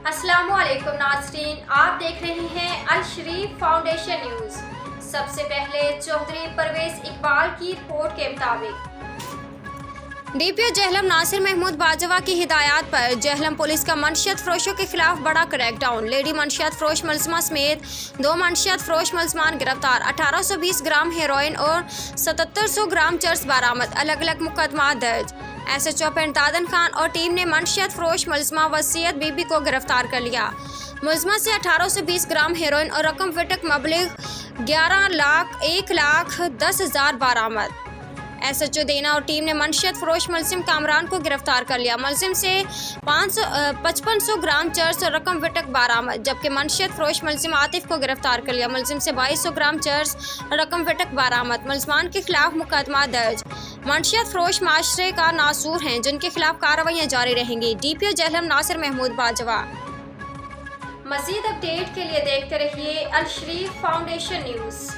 अस्सलामुअलैकुम नाज़रीन, आप देख रहे हैं अल शरीफ फाउंडेशन न्यूज़। सबसे पहले चौधरी परवेज इकबाल की रिपोर्ट के मुताबिक डीपीओ जेहलम नासिर महमूद बाजवा की हिदायत पर जेहलम पुलिस का मंशियत फरोशों के खिलाफ बड़ा क्रैकडाउन। लेडी मंशियत फरोश मुलजमा समेत 2 मंशियत फरोश मुलजमान गिरफ्तार। 1820 ग्राम हेरोइन और 7700 ग्राम चर्स बरामद। अलग अलग मुकदमा दर्ज। SHO दादन खान और टीम ने मंशियत फरोश मुलजमा वसीयत बीबी को गिरफ्तार कर लिया। मुलजमा से 1820 ग्राम हेरोइन और रकम विटक मबलिग 11,01,10,000 बरामद। SHO देना और टीम ने मंशियत फरोश मुलजिम कामरान को गिरफ्तार कर लिया। मुलजिम से 5500 ग्राम चर्स और रकम विटक बरामद, जबकि मंशियत फरोश मुलजिम आतिफ को गिरफ्तार कर लिया। मुलजिम से 2200 ग्राम चर्स और रकम विटक बरामद। मुलजमान के खिलाफ मुकदमा दर्ज। मंशियत फरोश माशरे का नासूर हैं, जिनके खिलाफ कार्रवाइयाँ जारी रहेंगी। डीपीओ जेहलम नासिर महमूद बाजवा। मज़ीद अपडेट के लिए देखते रहिए अल शरीफ फाउंडेशन न्यूज़।